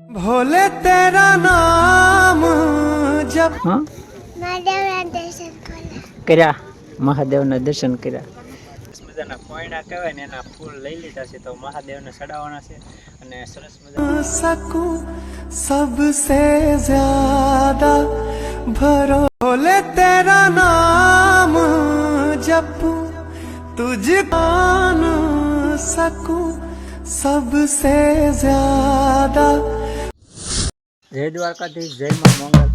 भोले तेरा नाम जप કર્યા મહાદેવના દર્શન કર્યા. મજાના કોયણા કહેવાય ને એના ફૂલ લઈ લીધા છે તો મહાદેવને ચડાવવાના છે અને સરસ મજા सकूं सबसे ज्यादा भरो भोले तेरा नाम जपूं तुझे मान सकूं सबसे ज्यादा. જય દ્વારકાધીશ, જય માં મંગલ.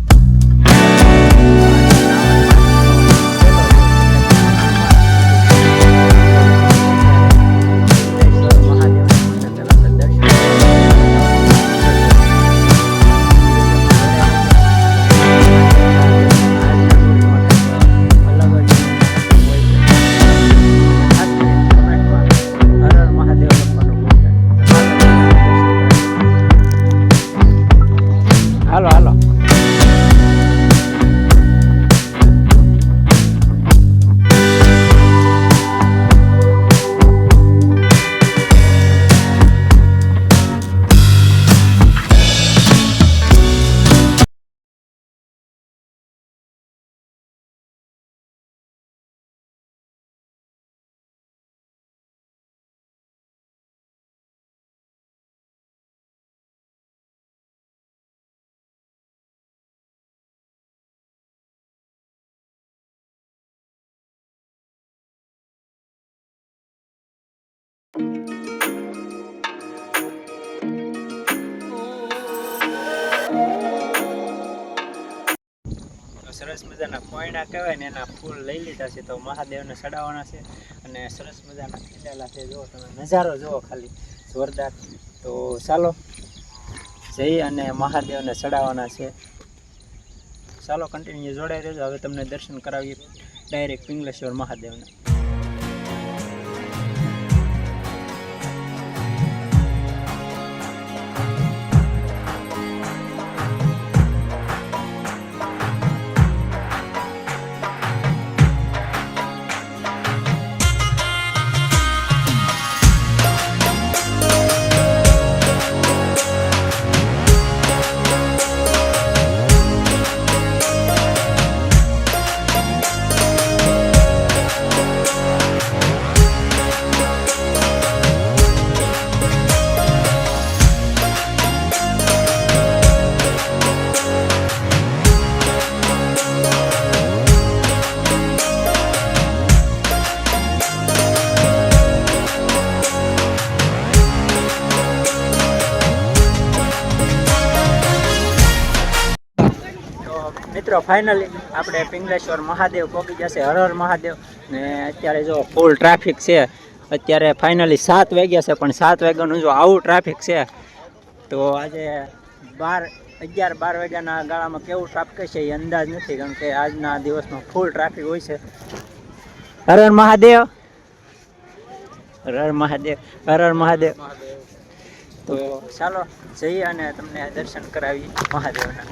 હાલો હાલો. સરસ મજાના કોયણા કહેવાય ને એના ફૂલ લઈ લીધા છે તો મહાદેવને ચડાવવાના છે અને સરસ મજાના ખીલેલા છે. જો તમે નજારો જુઓ ખાલી જોરદાર. તો ચાલો જઈ અને મહાદેવને ચડાવવાના છે. ચાલો કન્ટિન્યુ જોડાઈ રહેજો. હવે તમને દર્શન કરાવીએ ડાયરેક્ટ પિંગલેશ્વર મહાદેવને. મિત્રો ફાઇનલી આપણે પિંગલેશ્વર મહાદેવ પહોંચી જશે. હર હર મહાદેવ. ને અત્યારે જો ફૂલ ટ્રાફિક છે. અત્યારે ફાઇનલી 7 વાગ્યા છે પણ 7 વાગ્યાનું જો આવું ટ્રાફિક છે તો આજે 11-12 વાગ્યાના ગાળામાં કેવું ટ્રાફિક છે એ અંદાજ નથી, કારણ કે આજના દિવસમાં ફૂલ ટ્રાફિક હોય છે. હર હર મહાદેવ, હર હર મહાદેવ, હર હર મહાદેવ. તો ચાલો જઈએ અને તમને દર્શન કરાવી મહાદેવના.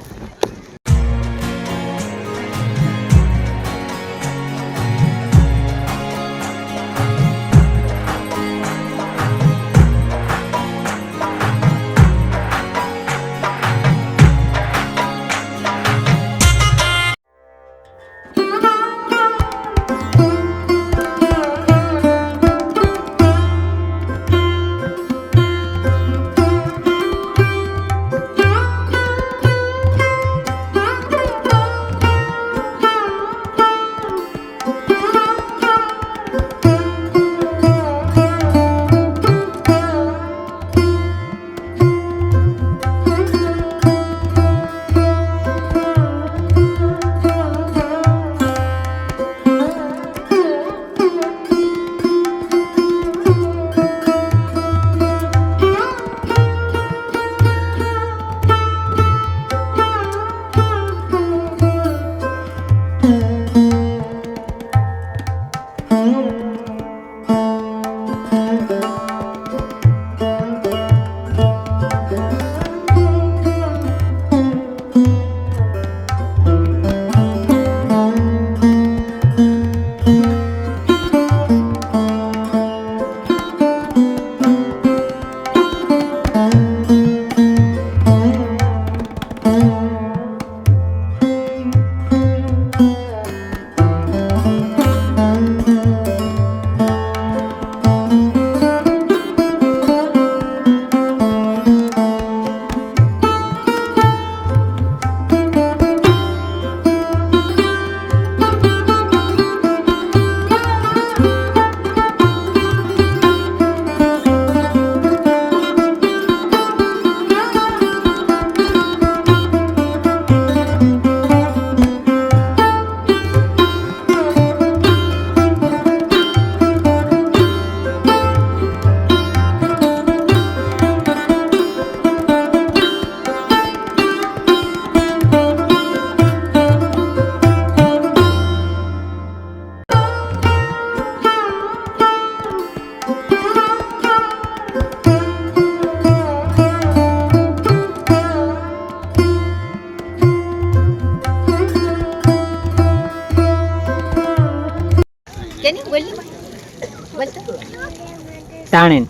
જાણીને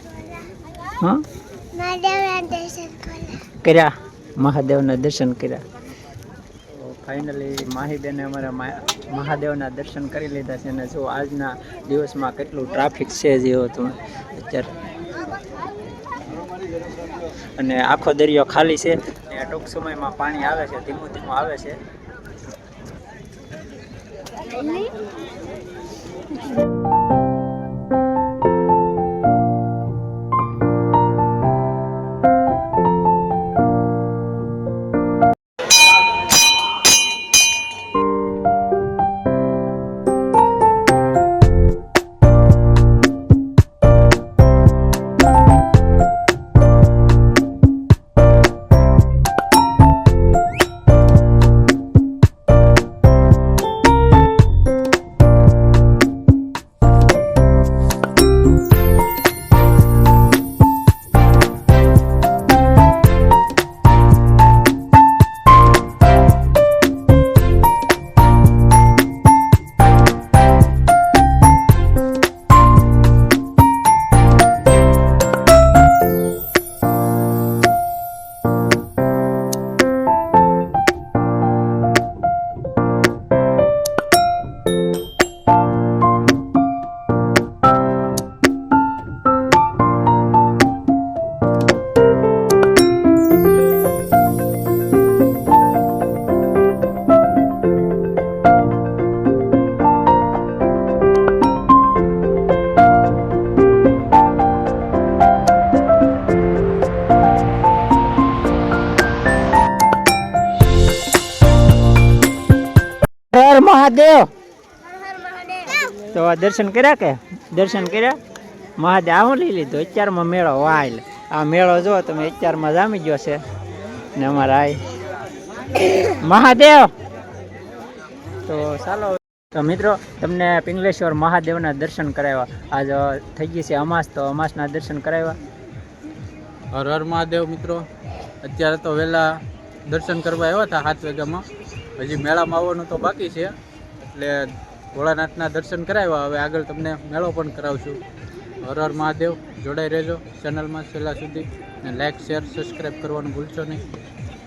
હા કર્યા મહાદેવના દર્શન કર્યા. ફાઇનલી માહીબેને અમારા મહાદેવના દર્શન કરી લીધા છે. અને જો આજના દિવસમાં કેટલું ટ્રાફિક છે જેવો તમે અત્યારે, અને આખો દરિયો ખાલી છે. અને ટૂંક સમયમાં પાણી આવે છે, ધીમું ધીમું આવે છે. હર મહાદેવ. તો દર્શન કર્યા કે દર્શન કર્યા મહાદેવ આવું લઈ લીધું. અત્યારમાં મેળો વાયલ આ મેળો જો તમે અત્યારમાં જામી ગયો છે ને અમારા આય મહાદેવ. તો ચાલો તો મિત્રો તમને પિંગલેશ્વર મહાદેવના દર્શન કરાવ્યા. આજ થઈ ગઈ છે અમાસ, તો અમાસના દર્શન કરાવ્યા. હર હર મહાદેવ મિત્રો. અત્યારે તો વહેલા દર્શન કરવા આવ્યા હતા 7 વાગ્યામાં. હજી મેળામાં આવવાનું તો બાકી છે, એટલે ભોળાનાથના દર્શન કરાવ્યા. હવે આગળ તમને મેળો પણ કરાવશું. હર હર મહાદેવ. જોડાઈ રહેજો ચેનલમાં છેલ્લા સુધી, ને લાઈક શેર સબસ્ક્રાઈબ કરવાનું ભૂલશો નહીં.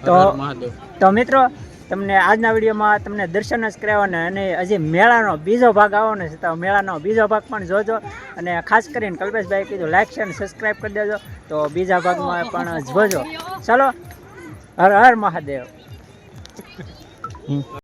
હર હર મહાદેવ. તો મિત્રો તમને આજના વિડીયોમાં તમને દર્શન જ કરાવવાના, અને હજી મેળાનો બીજો ભાગ આવવાનો છે. તો મેળાનો બીજો ભાગ પણ જોજો. અને ખાસ કરીને કલ્પેશભાઈ કીધું લાઈક શેર સબસ્ક્રાઈબ કરી દેજો, તો બીજા ભાગમાં પણ જોજો. ચાલો હર હર મહાદેવ.